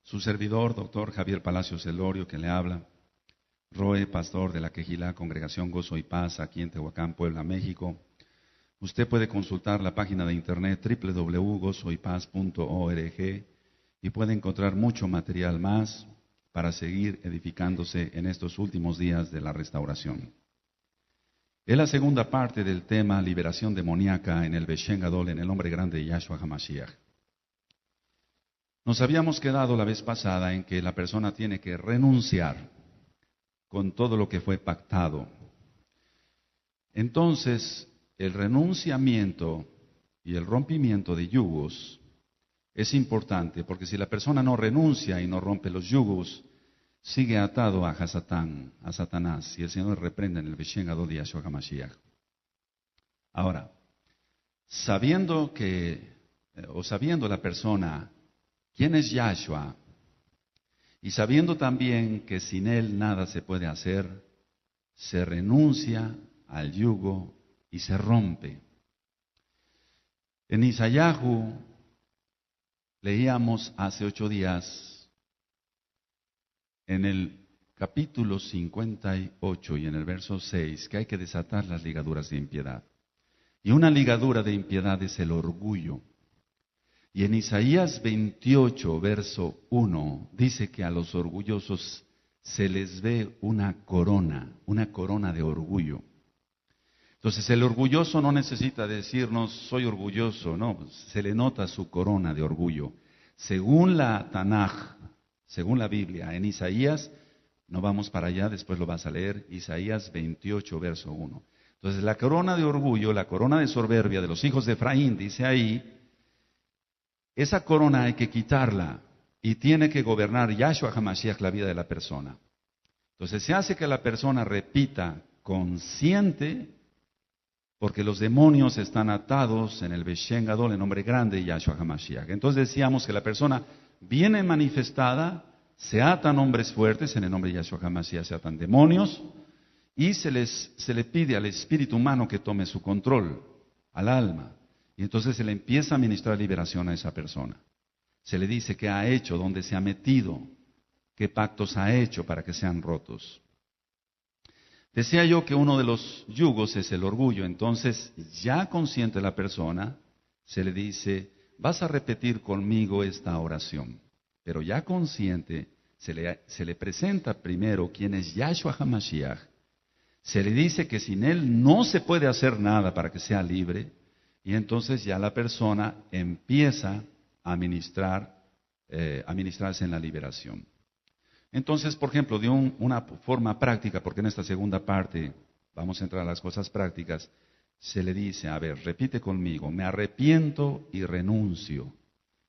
Su servidor, doctor Javier Palacios Elorio, que le habla. Roe, pastor de la Quejilá, Congregación Gozo y Paz, aquí en Tehuacán, Puebla, México. Usted puede consultar la página de internet www.gozoypaz.org y puede encontrar mucho material más para seguir edificándose en estos últimos días de la restauración. Es la segunda parte del tema liberación demoníaca en el Beshen Gadol, en el nombre grande de Yahshua HaMashiach. Nos habíamos quedado la vez pasada en que la persona tiene que renunciar con todo lo que fue pactado. Entonces, el renunciamiento y el rompimiento de yugos es importante, porque si la persona no renuncia y no rompe los yugos, sigue atado a Satanás, y el Señor reprende en el Beshen Gadol de Yahshua HaMashiach. Ahora, sabiendo la persona quién es Yahshua, y sabiendo también que sin Él nada se puede hacer, se renuncia al yugo y se rompe. En Isayahu leíamos hace 8 días, en el capítulo 58 y en el verso 6, que hay que desatar las ligaduras de impiedad. Y una ligadura de impiedad es el orgullo. Y en Isaías 28, verso 1, dice que a los orgullosos se les ve una corona de orgullo. Entonces el orgulloso no necesita decirnos soy orgulloso, no, se le nota su corona de orgullo. Según la Tanaj, según la Biblia, en Isaías, no vamos para allá, después lo vas a leer, Isaías 28, verso 1. Entonces la corona de orgullo, la corona de soberbia de los hijos de Efraín, dice ahí, esa corona hay que quitarla y tiene que gobernar Yahshua HaMashiach la vida de la persona. Entonces se hace que la persona repita consciente, porque los demonios están atados en el Beshen Gadol, el nombre grande de Yahshua HaMashiach. Entonces decíamos que la persona viene manifestada, se atan hombres fuertes, en el nombre de Yahshua HaMashiach se atan demonios, y se le pide al espíritu humano que tome su control, al alma. Y entonces se le empieza a ministrar liberación a esa persona. Se le dice qué ha hecho, dónde se ha metido, qué pactos ha hecho para que sean rotos. Decía yo que uno de los yugos es el orgullo. Entonces, ya consciente la persona, se le dice, vas a repetir conmigo esta oración. Pero ya consciente, se le presenta primero quién es Yahshua HaMashiach. Se le dice que sin él no se puede hacer nada para que sea libre. Y entonces ya la persona empieza a ministrarse en la liberación. Entonces, por ejemplo, de una forma práctica, porque en esta segunda parte vamos a entrar a las cosas prácticas, se le dice, a ver, repite conmigo, me arrepiento y renuncio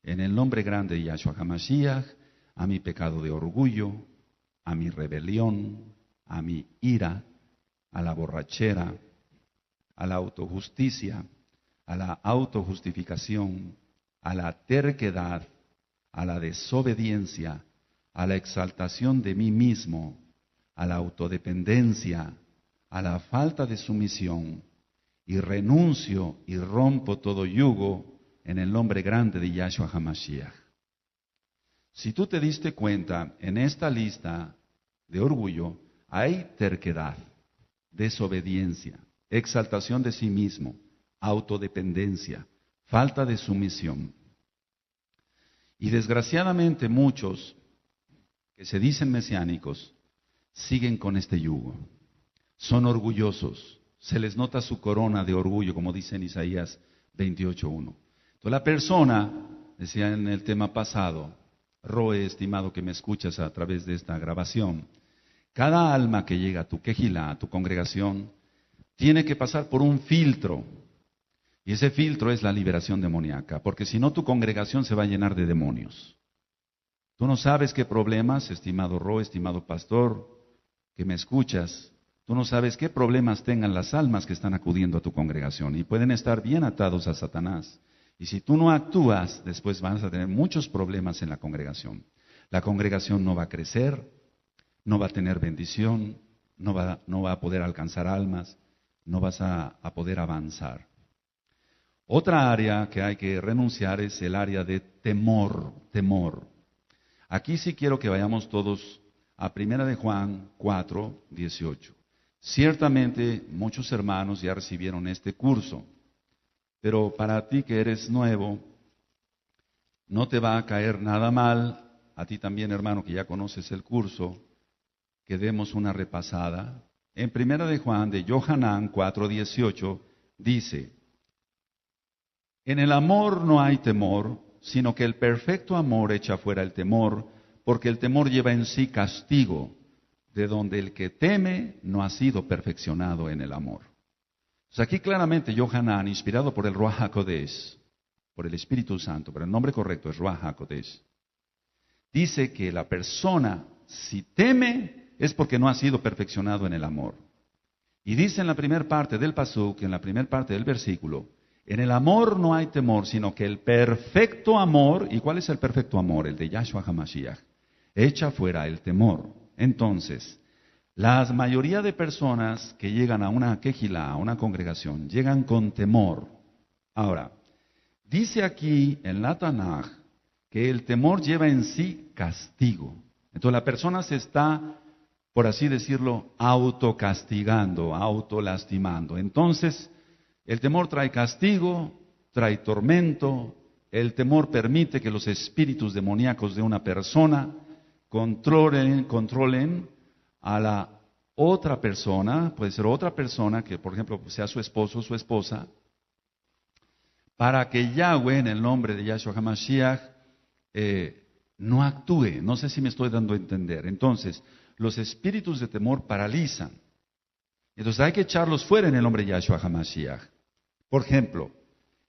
en el nombre grande de Yahshua HaMashiach a mi pecado de orgullo, a mi rebelión, a mi ira, a la borrachera, a la autojusticia, a la autojustificación, a la terquedad, a la desobediencia, a la exaltación de mí mismo, a la autodependencia, a la falta de sumisión, y renuncio y rompo todo yugo en el nombre grande de Yahshua HaMashiach. Si tú te diste cuenta, en esta lista de orgullo hay terquedad, desobediencia, exaltación de sí mismo, autodependencia, falta de sumisión. Y desgraciadamente muchos que se dicen mesiánicos siguen con este yugo. Son orgullosos, se les nota su corona de orgullo, como dice en Isaías 28:1. Entonces la persona, decía en el tema pasado, Roe, estimado que me escuchas a través de esta grabación, cada alma que llega a tu quejilá, a tu congregación, tiene que pasar por un filtro. Y ese filtro es la liberación demoníaca, porque si no tu congregación se va a llenar de demonios. Tú no sabes qué problemas, estimado Roe, estimado pastor, que me escuchas, tú no sabes qué problemas tengan las almas que están acudiendo a tu congregación y pueden estar bien atados a Satanás. Y si tú no actúas, después vas a tener muchos problemas en la congregación. La congregación no va a crecer, no va a tener bendición, no va a poder alcanzar almas, no vas a poder avanzar. Otra área que hay que renunciar es el área de temor. Aquí sí quiero que vayamos todos a 1 Juan 4:18. Ciertamente muchos hermanos ya recibieron este curso, pero para ti que eres nuevo, no te va a caer nada mal, a ti también hermano que ya conoces el curso, que demos una repasada. En 1 Juan de Johanán 4:18 dice: en el amor no hay temor, sino que el perfecto amor echa fuera el temor, porque el temor lleva en sí castigo, de donde el que teme no ha sido perfeccionado en el amor. Pues aquí claramente Johanán, inspirado por el Ruach HaKodesh, por el Espíritu Santo, pero el nombre correcto es Ruach HaKodesh, dice que la persona, si teme, es porque no ha sido perfeccionado en el amor. Y dice en la primera parte del pasuk, en la primera parte del versículo, en el amor no hay temor, sino que el perfecto amor, ¿y cuál es el perfecto amor? El de Yahshua HaMashiach, echa fuera el temor. Entonces, la mayoría de personas que llegan a una quejilá, a una congregación, llegan con temor. Ahora, dice aquí en la Tanaj que el temor lleva en sí castigo. Entonces la persona se está, por así decirlo, autocastigando, autolastimando. Entonces, el temor trae castigo, trae tormento. El temor permite que los espíritus demoníacos de una persona controlen a la otra persona, puede ser otra persona que, por ejemplo, sea su esposo o su esposa, para que Yahweh, en el nombre de Yahshua HaMashiach, no actúe. No sé si me estoy dando a entender. Entonces, los espíritus de temor paralizan. Entonces hay que echarlos fuera en el nombre de Yahshua HaMashiach. Por ejemplo,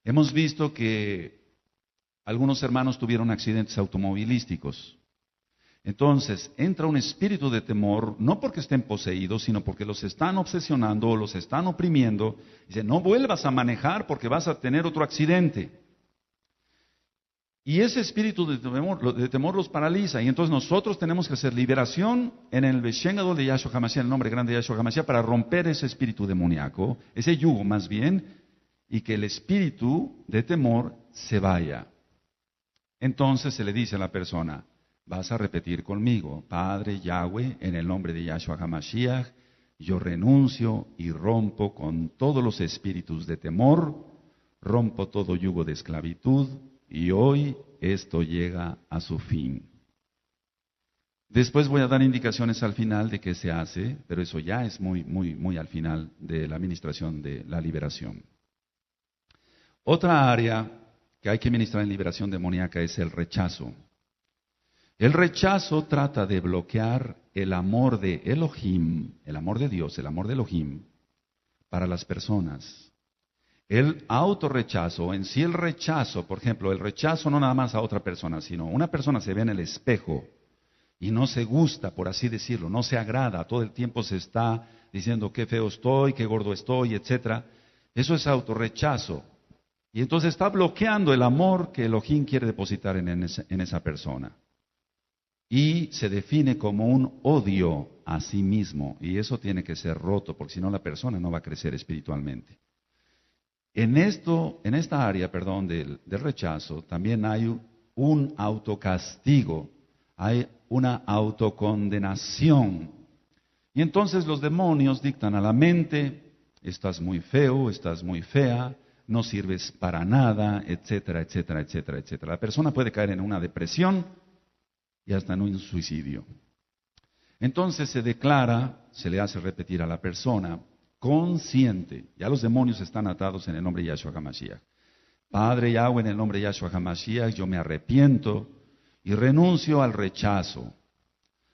hemos visto que algunos hermanos tuvieron accidentes automovilísticos. Entonces, entra un espíritu de temor, no porque estén poseídos, sino porque los están obsesionando o los están oprimiendo. Dice, no vuelvas a manejar porque vas a tener otro accidente. Y ese espíritu de temor los paraliza. Y entonces nosotros tenemos que hacer liberación en el Beshem Gadol de Yahshua HaMashiach, el nombre grande de Yahshua HaMashiach, para romper ese espíritu demoníaco, ese yugo más bien, y que el espíritu de temor se vaya. Entonces se le dice a la persona, vas a repetir conmigo, Padre Yahweh, en el nombre de Yahshua HaMashiach, yo renuncio y rompo con todos los espíritus de temor, rompo todo yugo de esclavitud, y hoy esto llega a su fin. Después voy a dar indicaciones al final de qué se hace, pero eso ya es muy al final de la administración de la liberación. Otra área que hay que ministrar en liberación demoníaca es el rechazo. El rechazo trata de bloquear el amor de Elohim, el amor de Dios, el amor de Elohim, para las personas. El autorrechazo, en sí el rechazo, por ejemplo, el rechazo no nada más a otra persona, sino una persona se ve en el espejo y no se gusta, por así decirlo, no se agrada, todo el tiempo se está diciendo qué feo estoy, qué gordo estoy, etcétera. Eso es autorrechazo. Y entonces está bloqueando el amor que Elohim quiere depositar en esa persona. Y se define como un odio a sí mismo. Y eso tiene que ser roto, porque si no la persona no va a crecer espiritualmente. En esta área, del rechazo, también hay un autocastigo, hay una autocondenación. Y entonces los demonios dictan a la mente, estás muy feo, estás muy fea, no sirves para nada, etcétera, etcétera, etcétera, etcétera. La persona puede caer en una depresión y hasta en un suicidio. Entonces se declara, se le hace repetir a la persona, consciente, ya los demonios están atados en el nombre de Yahshua HaMashiach. Padre Yahweh, en el nombre de Yahshua HaMashiach, yo me arrepiento y renuncio al rechazo,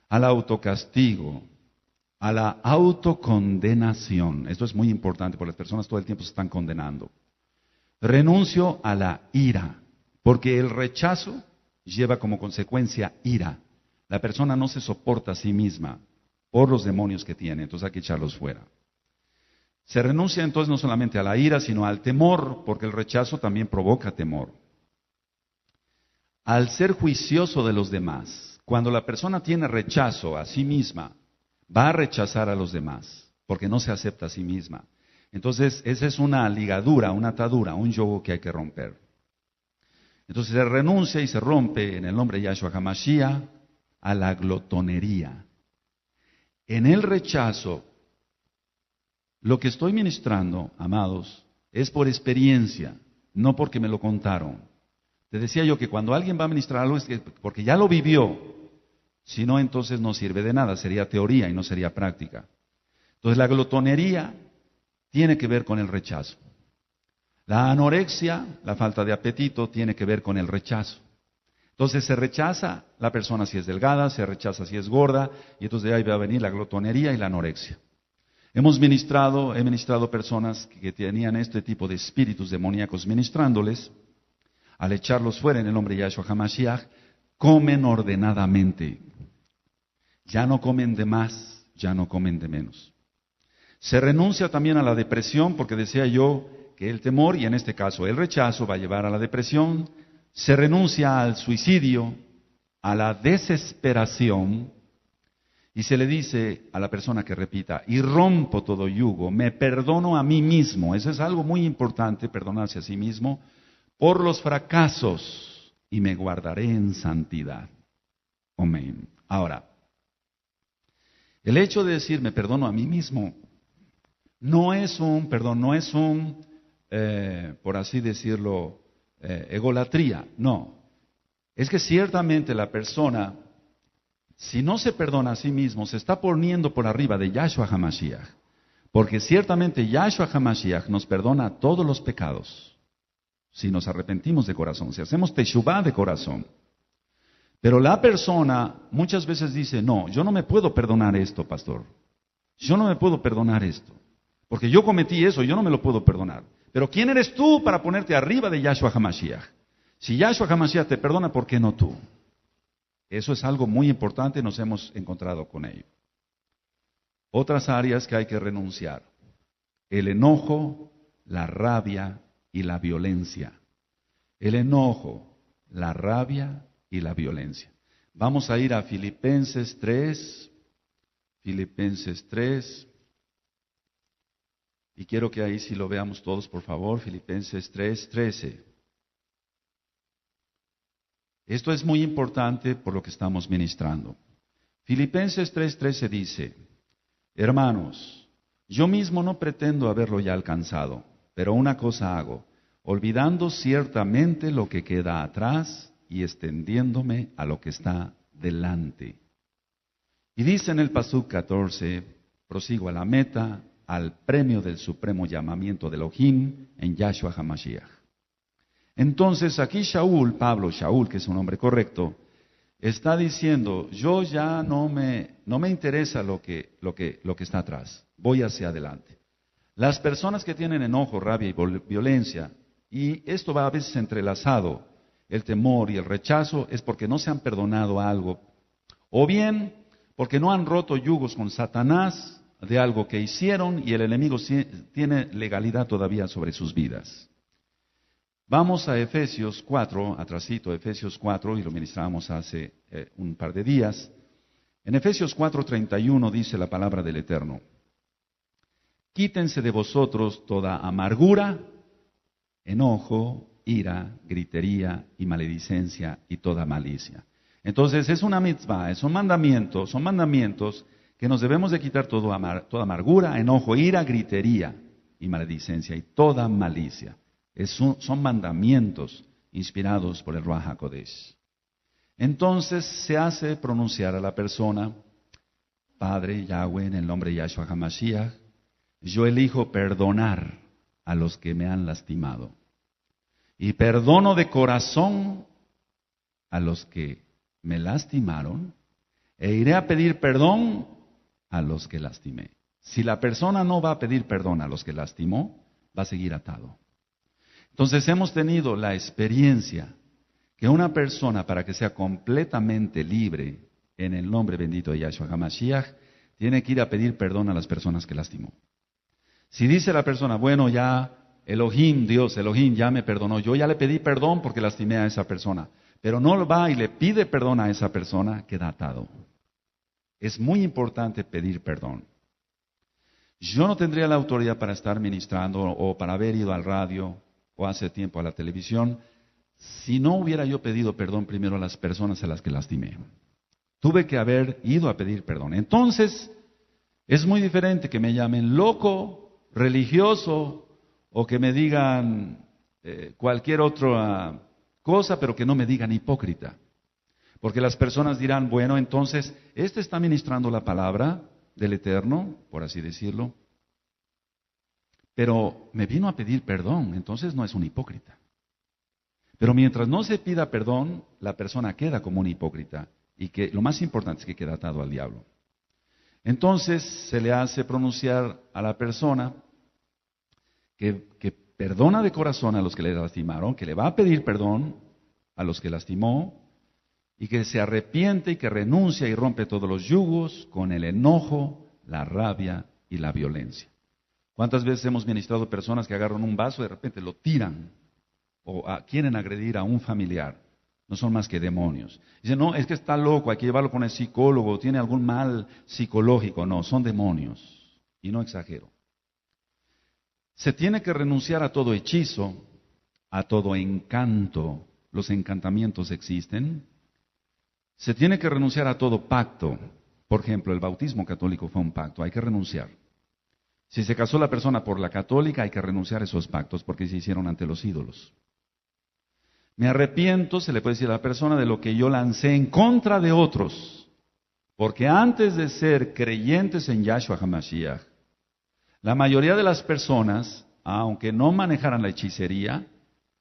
al autocastigo, a la autocondenación. Esto es muy importante porque las personas todo el tiempo se están condenando. Renuncio a la ira, porque el rechazo lleva como consecuencia ira. La persona no se soporta a sí misma por los demonios que tiene, entonces hay que echarlos fuera. Se renuncia entonces no solamente a la ira, sino al temor, porque el rechazo también provoca temor. Al ser juicioso de los demás, cuando la persona tiene rechazo a sí misma, va a rechazar a los demás, porque no se acepta a sí misma. Entonces, esa es una ligadura, una atadura, un yugo que hay que romper. Entonces se renuncia y se rompe en el nombre de Yahshua HaMashiach a la glotonería. En el rechazo, lo que estoy ministrando, amados, es por experiencia, no porque me lo contaron. Te decía yo que cuando alguien va a ministrar algo es porque ya lo vivió. Si no, entonces no sirve de nada, sería teoría y no sería práctica. Entonces la glotonería tiene que ver con el rechazo. La anorexia, la falta de apetito, tiene que ver con el rechazo. Entonces se rechaza la persona si es delgada, se rechaza si es gorda, y entonces de ahí va a venir la glotonería y la anorexia. He ministrado personas que tenían este tipo de espíritus demoníacos ministrándoles. Al echarlos fuera en el nombre de Yahshua HaMashiach, comen ordenadamente. Ya no comen de más, ya no comen de menos. Se renuncia también a la depresión, porque decía yo que el temor, y en este caso el rechazo, va a llevar a la depresión. Se renuncia al suicidio, a la desesperación, y se le dice a la persona que repita, y rompo todo yugo, me perdono a mí mismo. Eso es algo muy importante, perdonarse a sí mismo, por los fracasos, y me guardaré en santidad. Amén. Ahora, el hecho de decir me perdono a mí mismo, no es un, por así decirlo, egolatría, no. Es que ciertamente la persona, si no se perdona a sí mismo, se está poniendo por arriba de Yahshua HaMashiach. Porque ciertamente Yahshua HaMashiach nos perdona todos los pecados, si nos arrepentimos de corazón, si hacemos teshuvá de corazón. Pero la persona muchas veces dice, no, yo no me puedo perdonar esto, pastor. Yo no me puedo perdonar esto. Porque yo cometí eso, yo no me lo puedo perdonar. Pero ¿quién eres tú para ponerte arriba de Yahshua HaMashiach? Si Yahshua HaMashiach te perdona, ¿por qué no tú? Eso es algo muy importante, nos hemos encontrado con ello. Otras áreas que hay que renunciar. El enojo, la rabia y la violencia. El enojo, la rabia y la violencia. Vamos a ir a Filipenses 3. Filipenses 3. Y quiero que ahí sí lo veamos todos, por favor. Filipenses 3:13. Esto es muy importante por lo que estamos ministrando. Filipenses 3:13 dice, hermanos, yo mismo no pretendo haberlo ya alcanzado, pero una cosa hago, olvidando ciertamente lo que queda atrás y extendiéndome a lo que está delante. Y dice en el Pasuk 14, prosigo a la meta, al premio del supremo llamamiento de Elohim en Yahshua HaMashiach. Entonces aquí Shaul, que es un nombre correcto, está diciendo, yo ya no me interesa lo que está atrás, voy hacia adelante. Las personas que tienen enojo, rabia y violencia, y esto va a veces entrelazado, el temor y el rechazo, es porque no se han perdonado algo, o bien porque no han roto yugos con Satanás de algo que hicieron y el enemigo tiene legalidad todavía sobre sus vidas. Vamos a Efesios 4, atrasito, Efesios 4, y lo ministramos hace un par de días. En Efesios 4:31 dice la palabra del Eterno, quítense de vosotros toda amargura, enojo, ira, gritería y maledicencia y toda malicia. Entonces es una mitzvah, son mandamientos que nos debemos de quitar toda amargura, enojo, ira, gritería y maledicencia y toda malicia. Son mandamientos inspirados por el Ruach HaKodesh. Entonces se hace pronunciar a la persona, Padre Yahweh, en el nombre de Yahshua HaMashiach, yo elijo perdonar a los que me han lastimado. Y perdono de corazón a los que me lastimaron, e iré a pedir perdón a los que lastimé. Si la persona no va a pedir perdón a los que lastimó, va a seguir atado. Entonces hemos tenido la experiencia que una persona, para que sea completamente libre en el nombre bendito de Yahshua HaMashiach, tiene que ir a pedir perdón a las personas que lastimó. Si dice la persona, bueno, ya Elohim, Dios, Elohim ya me perdonó, yo ya le pedí perdón porque lastimé a esa persona, pero no va y le pide perdón a esa persona, queda atado. Es muy importante pedir perdón. Yo no tendría la autoridad para estar ministrando o para haber ido al radio o hace tiempo a la televisión si no hubiera yo pedido perdón primero a las personas a las que lastimé. Tuve que haber ido a pedir perdón. Entonces, es muy diferente que me llamen loco, religioso, o que me digan cualquier otra cosa, pero que no me digan hipócrita. Porque las personas dirán, bueno, entonces, este está ministrando la palabra del Eterno, por así decirlo, pero me vino a pedir perdón, entonces no es un hipócrita. Pero mientras no se pida perdón, la persona queda como un hipócrita. Y que lo más importante es que queda atado al diablo. Entonces se le hace pronunciar a la persona que perdona de corazón a los que le lastimaron, que le va a pedir perdón a los que lastimó, y que se arrepiente y que renuncia y rompe todos los yugos con el enojo, la rabia y la violencia. ¿Cuántas veces hemos ministrado personas que agarran un vaso y de repente lo tiran o quieren agredir a un familiar? No son más que demonios. Dicen, no, es que está loco, hay que llevarlo con el psicólogo, tiene algún mal psicológico. No, son demonios. Y no exagero. Se tiene que renunciar a todo hechizo, a todo encanto. Los encantamientos existen. Se tiene que renunciar a todo pacto. Por ejemplo, el bautismo católico fue un pacto, hay que renunciar. Si se casó la persona por la católica, hay que renunciar a esos pactos porque se hicieron ante los ídolos. Me arrepiento, se le puede decir a la persona, de lo que yo lancé en contra de otros. Porque antes de ser creyentes en Yahshua HaMashiach, la mayoría de las personas, aunque no manejaran la hechicería,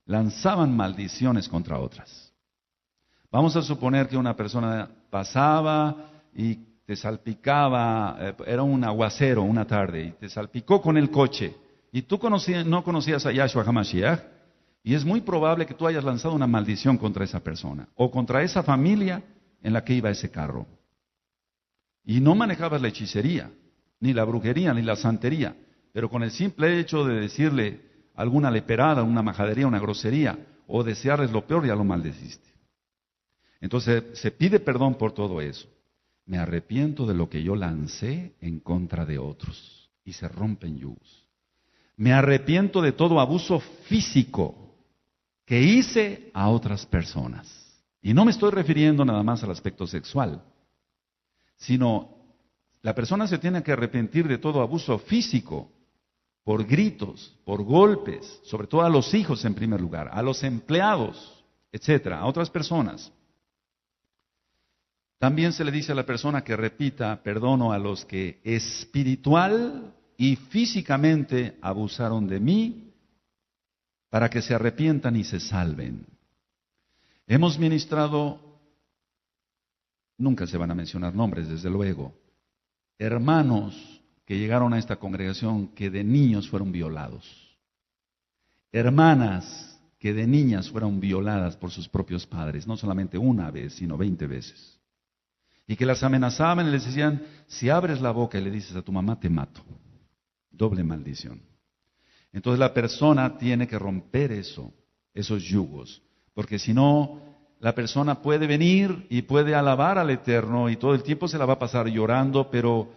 lanzaban maldiciones contra otras. Vamos a suponer que una persona pasaba y te salpicaba, era un aguacero una tarde, y te salpicó con el coche, y tú no conocías a Yahshua HaMashiach, y es muy probable que tú hayas lanzado una maldición contra esa persona, o contra esa familia en la que iba ese carro. Y no manejabas la hechicería, ni la brujería, ni la santería, pero con el simple hecho de decirle alguna leperada, una majadería, una grosería, o desearles lo peor, ya lo maldeciste. Entonces se pide perdón por todo eso. Me arrepiento de lo que yo lancé en contra de otros, y se rompen yugos. Me arrepiento de todo abuso físico que hice a otras personas. Y no me estoy refiriendo nada más al aspecto sexual, sino la persona se tiene que arrepentir de todo abuso físico, por gritos, por golpes, sobre todo a los hijos en primer lugar, a los empleados, etcétera, a otras personas. También se le dice a la persona que repita, perdono a los que espiritual y físicamente abusaron de mí, para que se arrepientan y se salven. Hemos ministrado, nunca se van a mencionar nombres, desde luego, hermanos que llegaron a esta congregación que de niños fueron violados. Hermanas que de niñas fueron violadas por sus propios padres, no solamente una vez, sino 20 veces. Y que las amenazaban y les decían, si abres la boca y le dices a tu mamá, te mato. Doble maldición. Entonces la persona tiene que romper esos yugos, porque si no, la persona puede venir y puede alabar al Eterno y todo el tiempo se la va a pasar llorando, pero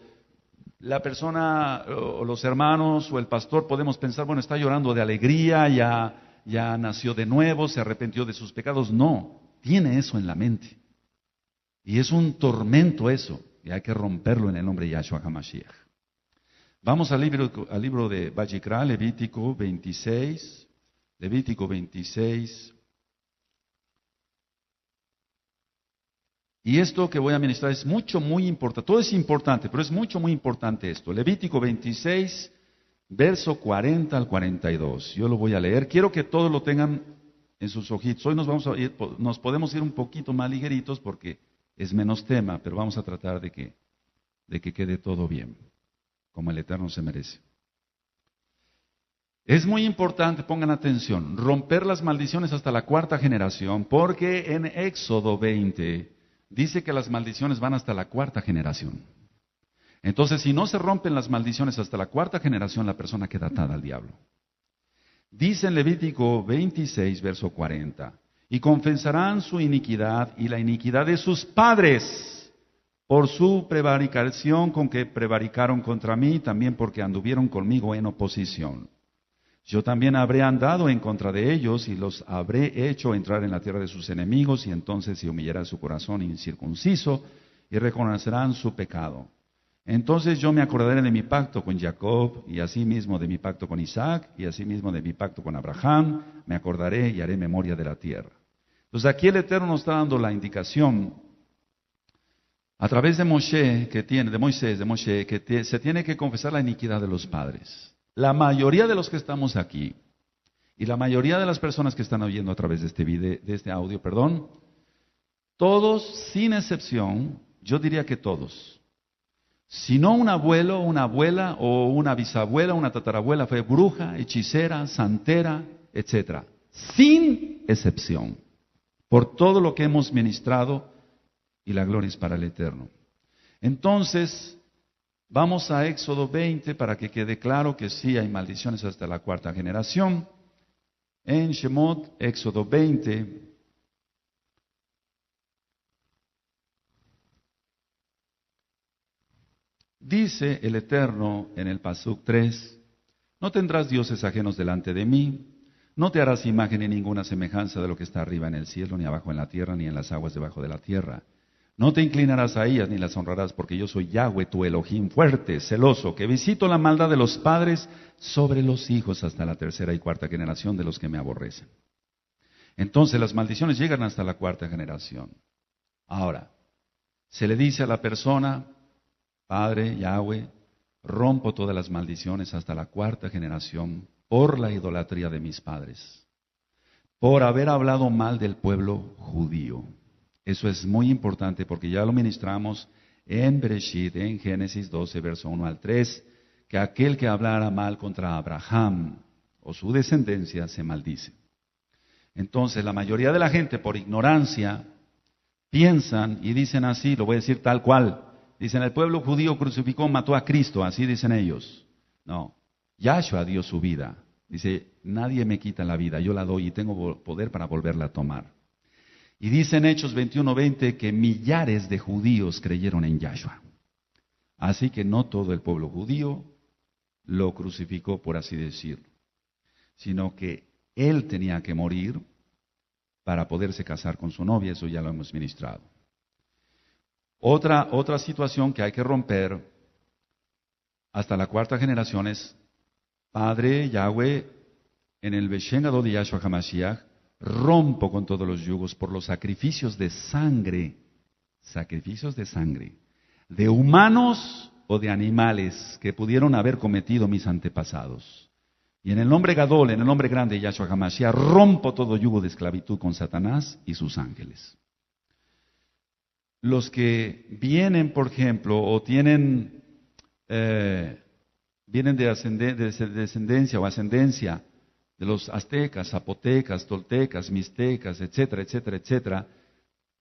la persona, o los hermanos, o el pastor, podemos pensar, bueno, está llorando de alegría, ya nació de nuevo, se arrepintió de sus pecados. No, tiene eso en la mente. Y es un tormento eso, y hay que romperlo en el nombre de Yahshua HaMashiach. Vamos al libro de Vayikra, Levítico 26. Levítico 26. Y esto que voy a ministrar es muy importante. Todo es importante, pero es muy importante esto. Levítico 26, verso 40 al 42. Yo lo voy a leer. Quiero que todos lo tengan en sus ojitos. Hoy nos podemos ir un poquito más ligeritos porque es menos tema, pero vamos a tratar de que quede todo bien, como el Eterno se merece. Es muy importante, pongan atención, romper las maldiciones hasta la 4ª generación, porque en Éxodo 20 dice que las maldiciones van hasta la 4ª generación. Entonces, si no se rompen las maldiciones hasta la 4ª generación, la persona queda atada al diablo. Dice en Levítico 26, verso 40, y confesarán su iniquidad y la iniquidad de sus padres, por su prevaricación con que prevaricaron contra mí, también porque anduvieron conmigo en oposición. Yo también habré andado en contra de ellos y los habré hecho entrar en la tierra de sus enemigos, y entonces se humillará su corazón incircunciso y reconocerán su pecado. Entonces yo me acordaré de mi pacto con Jacob, y asimismo de mi pacto con Isaac, y asimismo de mi pacto con Abraham, me acordaré y haré memoria de la tierra. Entonces aquí el Eterno nos está dando la indicación a través de Moisés, que se tiene que confesar la iniquidad de los padres. La mayoría de los que estamos aquí, y la mayoría de las personas que están oyendo a través de este audio, todos, sin excepción, yo diría que todos, si no un abuelo, una abuela o una bisabuela, una tatarabuela fue bruja, hechicera, santera, etcétera, sin excepción, por todo lo que hemos ministrado, y la gloria es para el Eterno. Entonces, vamos a Éxodo 20 para que quede claro que sí hay maldiciones hasta la cuarta generación. En Shemot, Éxodo 20, dice el Eterno en el Pasuk 3, no tendrás dioses ajenos delante de mí, no te harás imagen ni ninguna semejanza de lo que está arriba en el cielo, ni abajo en la tierra, ni en las aguas debajo de la tierra. No te inclinarás a ellas ni las honrarás, porque yo soy Yahweh, tu Elohim, fuerte, celoso, que visito la maldad de los padres sobre los hijos hasta la tercera y cuarta generación de los que me aborrecen. Entonces las maldiciones llegan hasta la cuarta generación. Ahora, se le dice a la persona, Padre, Yahweh, rompo todas las maldiciones hasta la cuarta generación por la idolatría de mis padres, por haber hablado mal del pueblo judío. Eso es muy importante porque ya lo ministramos en Bereshit, en Génesis 12, verso 1 al 3, que aquel que hablara mal contra Abraham o su descendencia se maldice. Entonces la mayoría de la gente por ignorancia piensan y dicen así, lo voy a decir tal cual, dicen el pueblo judío crucificó, mató a Cristo, así dicen ellos. No, Yahshua dio su vida. Dice, nadie me quita la vida, yo la doy y tengo poder para volverla a tomar. Y dice en Hechos 21:20 que millares de judíos creyeron en Yahshua. Así que no todo el pueblo judío lo crucificó, por así decirlo, sino que él tenía que morir para poderse casar con su novia, eso ya lo hemos ministrado. Otra situación que hay que romper hasta la cuarta generación es, Padre Yahweh, en el Beshem Gadol de Yahshua HaMashiach, rompo con todos los yugos por los sacrificios de sangre, de humanos o de animales que pudieron haber cometido mis antepasados. Y en el nombre Gadol, en el nombre grande de Yahshua HaMashiach, rompo todo yugo de esclavitud con Satanás y sus ángeles. Los que vienen, por ejemplo, o vienen de descendencia o ascendencia de los aztecas, zapotecas, toltecas, mixtecas, etcétera, etcétera, etcétera,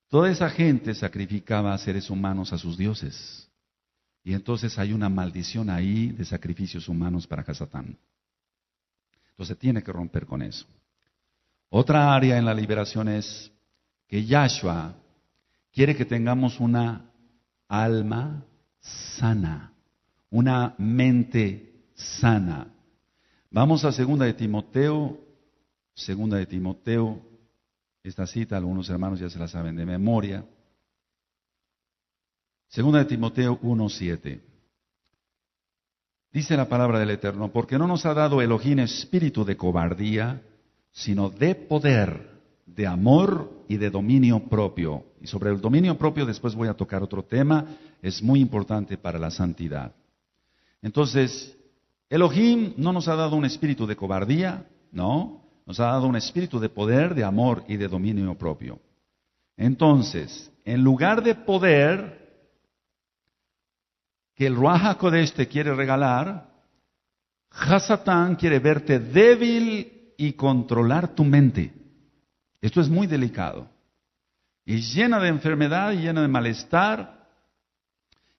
toda esa gente sacrificaba a seres humanos a sus dioses. Y entonces hay una maldición ahí de sacrificios humanos para Hasatán. Entonces tiene que romper con eso. Otra área en la liberación es que Yahshua quiere que tengamos una alma sana, una mente sana. Vamos a 2 de Timoteo, esta cita algunos hermanos ya se la saben de memoria. 2 de Timoteo 1:7. Dice la palabra del Eterno, porque no nos ha dado Elohim espíritu de cobardía, sino de poder, de amor y de dominio propio. Y sobre el dominio propio después voy a tocar otro tema, es muy importante para la santidad. Entonces, Elohim no nos ha dado un espíritu de cobardía, no, nos ha dado un espíritu de poder, de amor y de dominio propio. Entonces, en lugar de poder que el Ruach HaKodesh te quiere regalar, Hasatán quiere verte débil y controlar tu mente. Esto es muy delicado. Y llena de enfermedad y llena de malestar.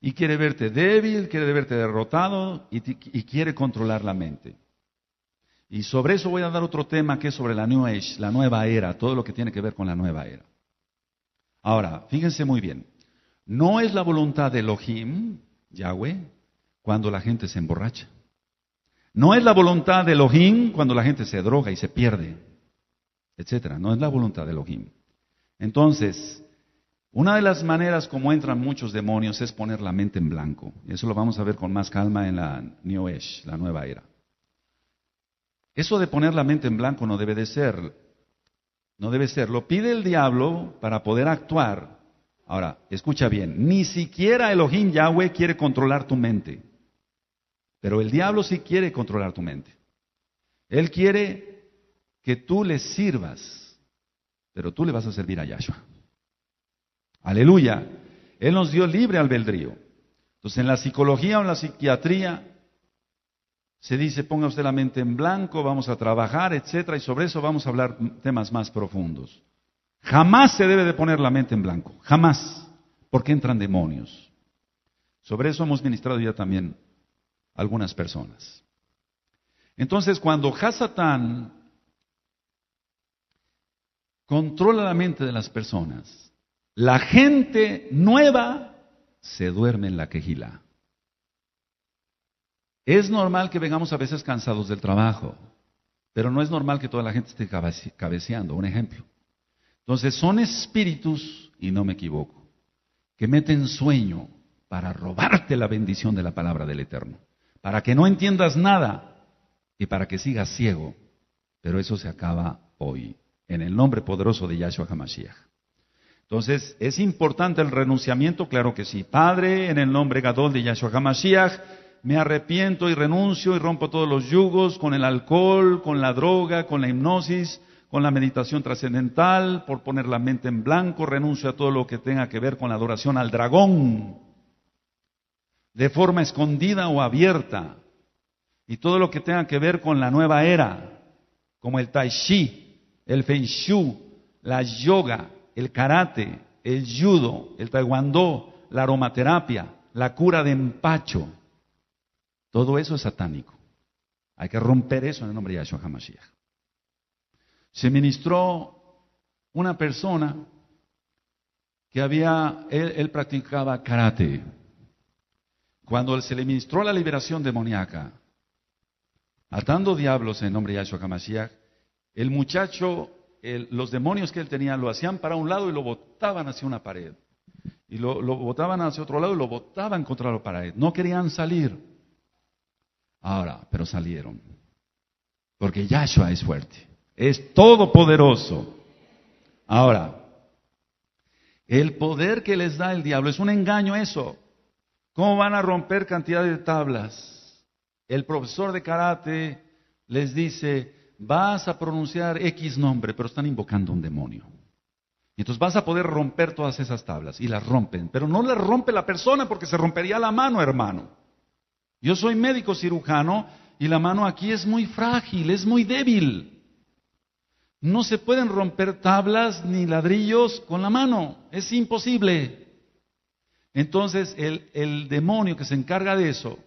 Y quiere verte débil, quiere verte derrotado y quiere controlar la mente. Y sobre eso voy a dar otro tema que es sobre la New Age, la nueva era, todo lo que tiene que ver con la nueva era. Ahora, fíjense muy bien. No es la voluntad de Elohim, Yahweh, cuando la gente se emborracha. No es la voluntad de Elohim cuando la gente se droga y se pierde, etcétera. No es la voluntad de Elohim. Entonces, una de las maneras como entran muchos demonios es poner la mente en blanco. Eso lo vamos a ver con más calma en la New Age, la nueva era. Eso de poner la mente en blanco no debe de ser. No debe ser. Lo pide el diablo para poder actuar. Ahora, escucha bien. Ni siquiera Elohim Yahweh quiere controlar tu mente. Pero el diablo sí quiere controlar tu mente. Él quiere que tú le sirvas. Pero tú le vas a servir a Yahshua. Aleluya. Él nos dio libre albedrío. Entonces, en la psicología o en la psiquiatría se dice, ponga usted la mente en blanco, vamos a trabajar, etcétera, y sobre eso vamos a hablar temas más profundos. Jamás se debe de poner la mente en blanco, jamás, porque entran demonios. Sobre eso hemos ministrado ya también algunas personas. Entonces, cuando Hasatán controla la mente de las personas, la gente nueva se duerme en la quejilá. Es normal que vengamos a veces cansados del trabajo, pero no es normal que toda la gente esté cabeceando. Un ejemplo. Entonces son espíritus, y no me equivoco, que meten sueño para robarte la bendición de la palabra del Eterno, para que no entiendas nada y para que sigas ciego. Pero eso se acaba hoy, en el nombre poderoso de Yahshua HaMashiach. Entonces, ¿es importante el renunciamiento? Claro que sí. Padre, en el nombre Gadol de Yahshua HaMashiach, me arrepiento y renuncio y rompo todos los yugos con el alcohol, con la droga, con la hipnosis, con la meditación trascendental, por poner la mente en blanco, renuncio a todo lo que tenga que ver con la adoración al dragón, de forma escondida o abierta, y todo lo que tenga que ver con la nueva era, como el tai chi, el feng shui, la yoga, el karate, el judo, el taekwondo, la aromaterapia, la cura de empacho. Todo eso es satánico. Hay que romper eso en el nombre de Yahshua HaMashiach. Se ministró una persona que él practicaba karate. Cuando se le ministró la liberación demoníaca, atando diablos en el nombre de Yahshua HaMashiach, el muchacho, los demonios que él tenía lo hacían para un lado y lo botaban hacia una pared. Y lo botaban hacia otro lado y lo botaban contra la pared. No querían salir. Ahora, pero salieron. Porque Yahshua es fuerte. Es todopoderoso. Ahora, el poder que les da el diablo es un engaño eso. ¿Cómo van a romper cantidad de tablas? El profesor de karate les dice, vas a pronunciar X nombre, pero están invocando un demonio. Y entonces vas a poder romper todas esas tablas. Y las rompen. Pero no las rompe la persona porque se rompería la mano, hermano. Yo soy médico cirujano y la mano aquí es muy frágil, es muy débil. No se pueden romper tablas ni ladrillos con la mano, es imposible. Entonces el demonio que se encarga de eso,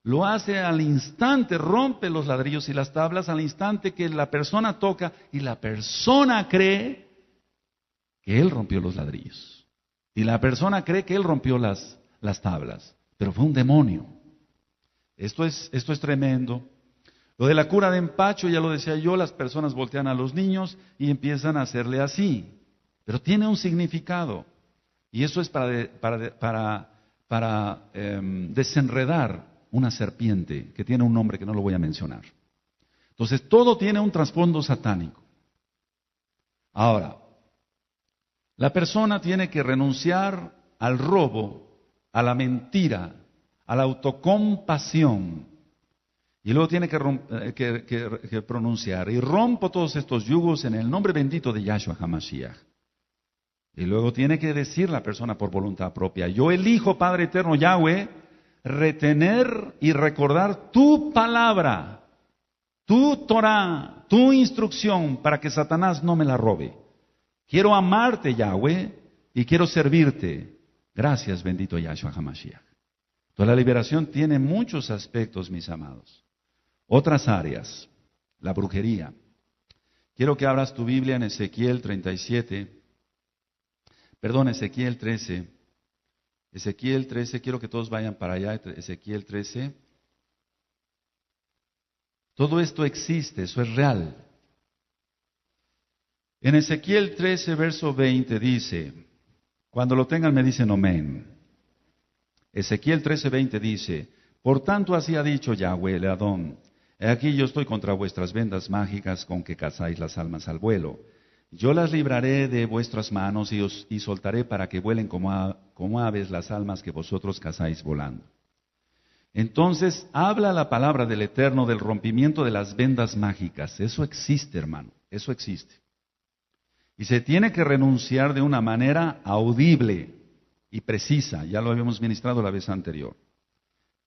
lo hace al instante, rompe los ladrillos y las tablas al instante que la persona toca y la persona cree que él rompió los ladrillos. Y la persona cree que él rompió las tablas, pero fue un demonio. Esto es tremendo. Lo de la cura de empacho, ya lo decía yo, las personas voltean a los niños y empiezan a hacerle así. Pero tiene un significado. Y eso es para desenredar una serpiente que tiene un nombre que no lo voy a mencionar. Entonces, todo tiene un trasfondo satánico. Ahora, la persona tiene que renunciar al robo, a la mentira, a la autocompasión. Y luego tiene que pronunciar, y rompo todos estos yugos en el nombre bendito de Yahshua HaMashiach. Y luego tiene que decir la persona por voluntad propia, yo elijo, Padre Eterno Yahweh, retener y recordar tu palabra, tu Torah, tu instrucción, para que Satanás no me la robe. Quiero amarte, Yahweh, y quiero servirte. Gracias, bendito Yahshua HaMashiach. Entonces la liberación tiene muchos aspectos, mis amados. Otras áreas, la brujería. Quiero que abras tu Biblia en Ezequiel 13. Ezequiel 13, quiero que todos vayan para allá, Ezequiel 13. Todo esto existe, eso es real. En Ezequiel 13, verso 20 dice, cuando lo tengan me dicen amén. Ezequiel 13, 20 dice, por tanto así ha dicho Yahweh el Adón, he aquí yo estoy contra vuestras vendas mágicas con que cazáis las almas al vuelo. Yo las libraré de vuestras manos y soltaré para que vuelen como aves las almas que vosotros cazáis volando. Entonces habla la palabra del Eterno del rompimiento de las vendas mágicas. Eso existe, hermano, eso existe. Y se tiene que renunciar de una manera audible y precisa. Ya lo habíamos ministrado la vez anterior.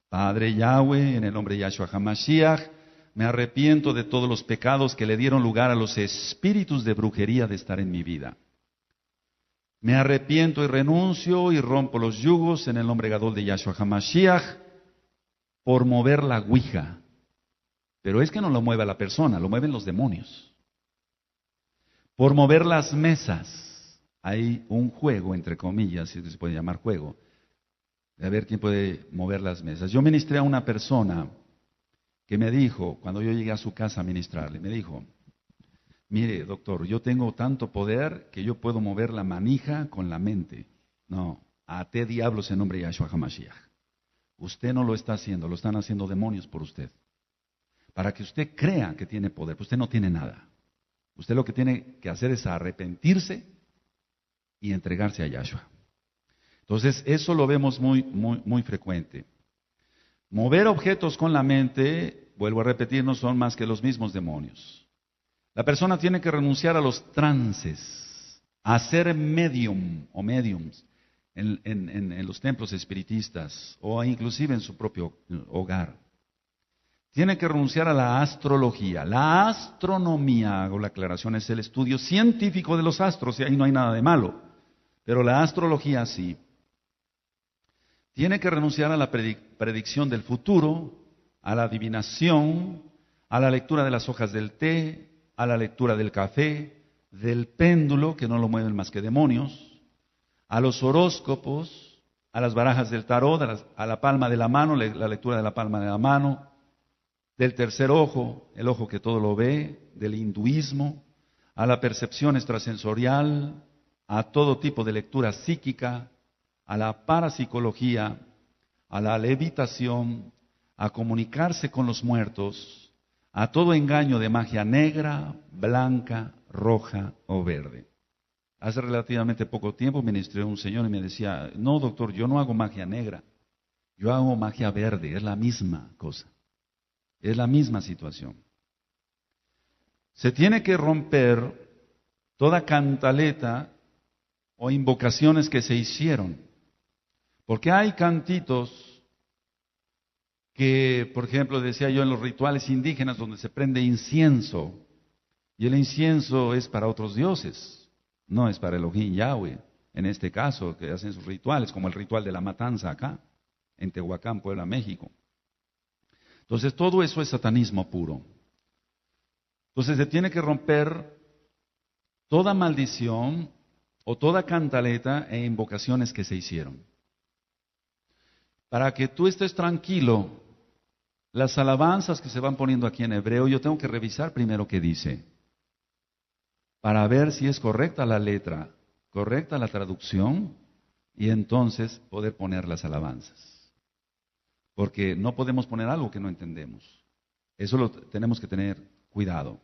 Padre Yahweh, en el nombre de Yahshua HaMashiach, me arrepiento de todos los pecados que le dieron lugar a los espíritus de brujería de estar en mi vida. Me arrepiento y renuncio y rompo los yugos en el nombre gadol de Yahshua HaMashiach por mover la ouija. Pero es que no lo mueve la persona, lo mueven los demonios. Por mover las mesas. Hay un juego, entre comillas, si se puede llamar juego, de ver quién puede mover las mesas. Yo ministré a una persona que me dijo, cuando yo llegué a su casa a ministrarle, me dijo, mire, doctor, yo tengo tanto poder que yo puedo mover la manija con la mente. No, até diablos en nombre de Yahshua HaMashiach. Usted no lo está haciendo, lo están haciendo demonios por usted. Para que usted crea que tiene poder, pues usted no tiene nada. Usted lo que tiene que hacer es arrepentirse y entregarse a Yahshua. Entonces, eso lo vemos muy frecuente. Mover objetos con la mente, vuelvo a repetir, no son más que los mismos demonios. La persona tiene que renunciar a los trances, a ser medium o mediums en los templos espiritistas o inclusive en su propio hogar. Tiene que renunciar a la astrología. La astronomía, hago la aclaración, es el estudio científico de los astros y ahí no hay nada de malo. Pero la astrología sí. Tiene que renunciar a la predicción del futuro, a la adivinación, a la lectura de las hojas del té, a la lectura del café, del péndulo, que no lo mueven más que demonios, a los horóscopos, a las barajas del tarot, a la palma de la mano, la lectura de la palma de la mano, del tercer ojo, el ojo que todo lo ve, del hinduismo, a la percepción extrasensorial, a todo tipo de lectura psíquica, a la parapsicología, a la levitación, a comunicarse con los muertos, a todo engaño de magia negra, blanca, roja o verde. Hace relativamente poco tiempo ministré a un señor y me decía, no doctor, yo no hago magia negra, yo hago magia verde, es la misma cosa, es la misma situación. Se tiene que romper toda cantaleta o invocaciones que se hicieron, porque hay cantitos que, por ejemplo, decía yo en los rituales indígenas donde se prende incienso, y el incienso es para otros dioses, no es para Elohim Yahweh, en este caso, que hacen sus rituales, como el ritual de la matanza acá, en Tehuacán, Puebla, México. Entonces, todo eso es satanismo puro. Entonces, se tiene que romper toda maldición o toda cantaleta e invocaciones que se hicieron. Para que tú estés tranquilo, las alabanzas que se van poniendo aquí en hebreo, yo tengo que revisar primero qué dice, para ver si es correcta la letra, correcta la traducción, y entonces poder poner las alabanzas. Porque no podemos poner algo que no entendemos. Eso lo tenemos que tener cuidado.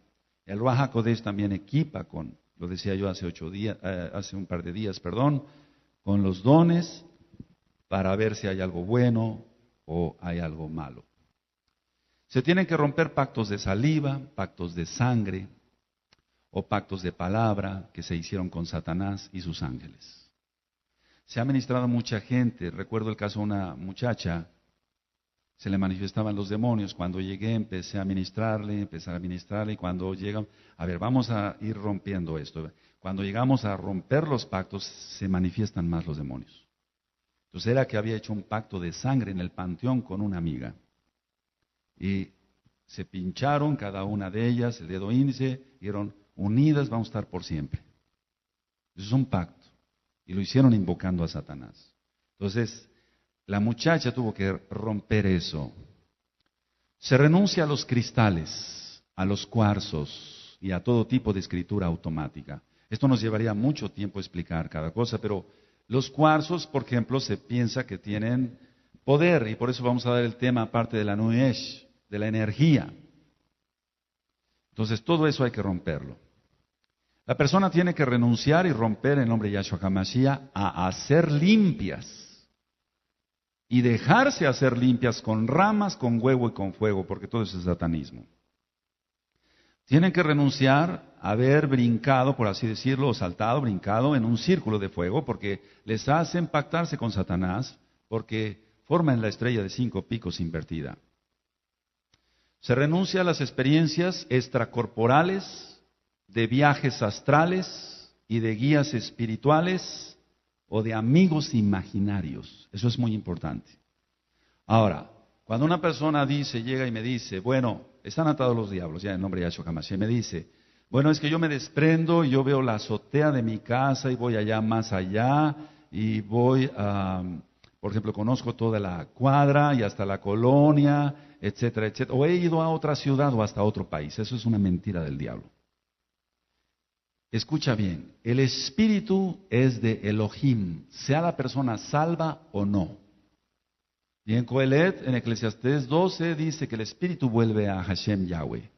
El Ruach HaKodesh también equipa con, lo decía yo hace un par de días, con los dones para ver si hay algo bueno o hay algo malo. Se tienen que romper pactos de saliva, pactos de sangre o pactos de palabra que se hicieron con Satanás y sus ángeles. Se ha ministrado a mucha gente. Recuerdo el caso de una muchacha, se le manifestaban los demonios. Cuando llegué empecé a ministrarle y cuando llegan, a ver, vamos a ir rompiendo esto. Cuando llegamos a romper los pactos, se manifiestan más los demonios. Entonces era que había hecho un pacto de sangre en el panteón con una amiga. Y se pincharon cada una de ellas, el dedo índice, y dijeron, unidas vamos a estar por siempre. Eso es un pacto. Y lo hicieron invocando a Satanás. Entonces, la muchacha tuvo que romper eso. Se renuncia a los cristales, a los cuarzos y a todo tipo de escritura automática. Esto nos llevaría mucho tiempo explicar cada cosa, pero los cuarzos, por ejemplo, se piensa que tienen poder, y por eso vamos a dar el tema aparte de la Nuesh, de la energía. Entonces todo eso hay que romperlo. La persona tiene que renunciar y romper en nombre de Yahshua HaMashiach a hacer limpias. Y dejarse hacer limpias con ramas, con huevo y con fuego, porque todo eso es satanismo. Tienen que renunciar a haber brincado, por así decirlo, o saltado, brincado en un círculo de fuego, porque les hace pactarse con Satanás, porque forman la estrella de 5 picos invertida. Se renuncia a las experiencias extracorporales, de viajes astrales y de guías espirituales, o de amigos imaginarios. Eso es muy importante. Ahora, cuando una persona llega y me dice, bueno, están atados los diablos, ya en nombre de Yahshua HaMashiach, y me dice, bueno, es que yo me desprendo y yo veo la azotea de mi casa y voy allá más allá y voy a, por ejemplo, conozco toda la cuadra y hasta la colonia, etcétera, etcétera. O he ido a otra ciudad o hasta otro país. Eso es una mentira del diablo. Escucha bien, el espíritu es de Elohim, sea la persona salva o no. Y en Coelet, en Eclesiastés 12, dice que el espíritu vuelve a Hashem Yahweh.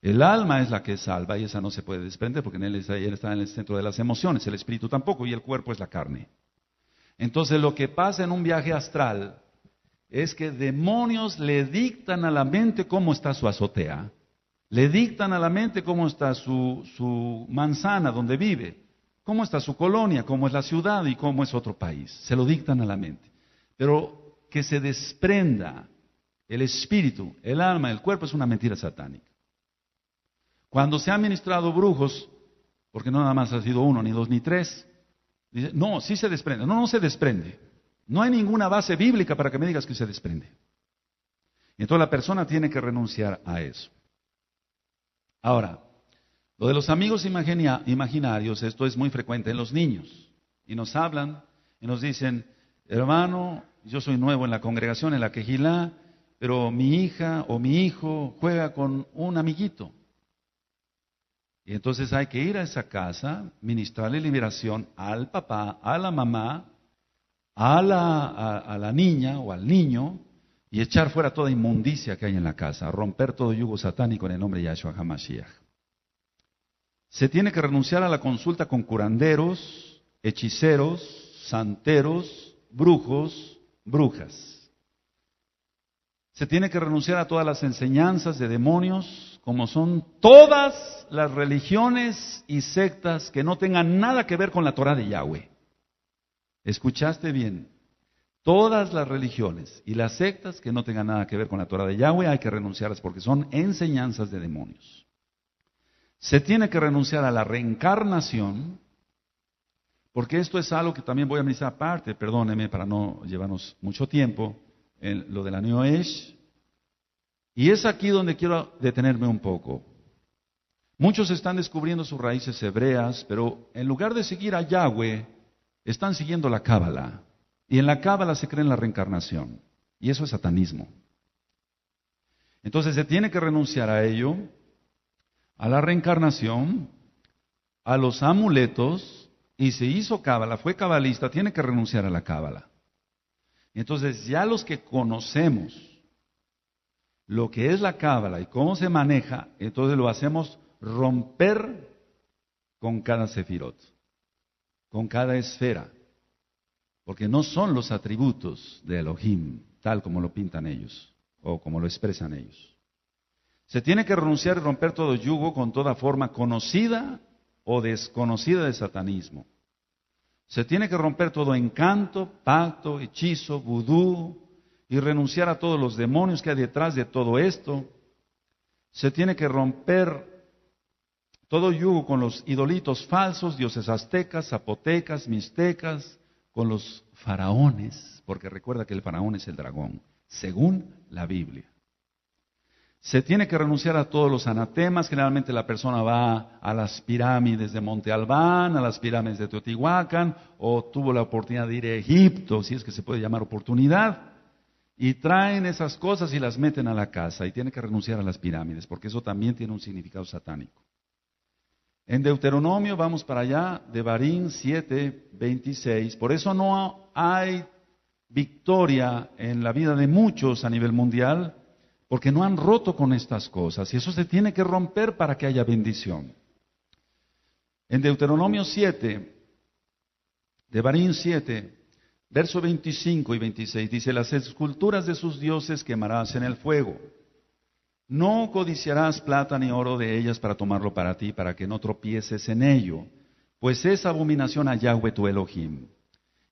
El alma es la que es salva y esa no se puede desprender porque él está en el centro de las emociones, el espíritu tampoco y el cuerpo es la carne. Entonces lo que pasa en un viaje astral es que demonios le dictan a la mente cómo está su azotea. Le dictan a la mente cómo está su manzana donde vive, cómo está su colonia, cómo es la ciudad y cómo es otro país. Se lo dictan a la mente. Pero que se desprenda el espíritu, el alma, el cuerpo es una mentira satánica. Cuando se han ministrado brujos, porque no nada más ha sido 1, ni 2, ni 3, dice, no, sí se desprende. No, no se desprende. No hay ninguna base bíblica para que me digas que se desprende. Entonces la persona tiene que renunciar a eso. Ahora, lo de los amigos imaginarios, esto es muy frecuente en los niños. Y nos hablan y nos dicen, hermano, yo soy nuevo en la congregación, en la Quejilá, pero mi hija o mi hijo juega con un amiguito. Y entonces hay que ir a esa casa, ministrarle liberación al papá, a la mamá, a la niña o al niño, y echar fuera toda inmundicia que hay en la casa, romper todo yugo satánico en el nombre de Yahshua HaMashiach. Se tiene que renunciar a la consulta con curanderos, hechiceros, santeros, brujos, brujas. Se tiene que renunciar a todas las enseñanzas de demonios, como son todas las religiones y sectas que no tengan nada que ver con la Torah de Yahweh. ¿Escuchaste bien? Todas las religiones y las sectas que no tengan nada que ver con la Torah de Yahweh hay que renunciarlas porque son enseñanzas de demonios. Se tiene que renunciar a la reencarnación, porque esto es algo que también voy a ministrar aparte, perdóneme para no llevarnos mucho tiempo, en lo de la New Age. Y es aquí donde quiero detenerme un poco. Muchos están descubriendo sus raíces hebreas, pero en lugar de seguir a Yahweh, están siguiendo la Cábala. Y en la Cábala se cree en la reencarnación. Y eso es satanismo. Entonces se tiene que renunciar a ello, a la reencarnación, a los amuletos, y se hizo Cábala, fue cabalista, tiene que renunciar a la Cábala. Entonces ya los que conocemos lo que es la Cábala y cómo se maneja, entonces lo hacemos romper con cada sefirot, con cada esfera. Porque no son los atributos de Elohim, tal como lo pintan ellos, o como lo expresan ellos. Se tiene que renunciar y romper todo yugo con toda forma conocida o desconocida de satanismo. Se tiene que romper todo encanto, pacto, hechizo, vudú, y renunciar a todos los demonios que hay detrás de todo esto. Se tiene que romper todo yugo con los idolitos falsos, dioses aztecas, zapotecas, mixtecas, con los faraones, porque recuerda que el faraón es el dragón, según la Biblia. Se tiene que renunciar a todos los anatemas. Generalmente la persona va a las pirámides de Monte Albán, a las pirámides de Teotihuacán, o tuvo la oportunidad de ir a Egipto, si es que se puede llamar oportunidad. y traen esas cosas y las meten a la casa y tiene que renunciar a las pirámides, porque eso también tiene un significado satánico. En Deuteronomio, vamos para allá, Devarim 7:26, por eso no hay victoria en la vida de muchos a nivel mundial, porque no han roto con estas cosas, y eso se tiene que romper para que haya bendición. En Deuteronomio 7, Devarim 7, verso 25 y 26, dice, las esculturas de sus dioses quemarás en el fuego. No codiciarás plata ni oro de ellas para tomarlo para ti, para que no tropieces en ello, pues es abominación a Yahweh tu Elohim.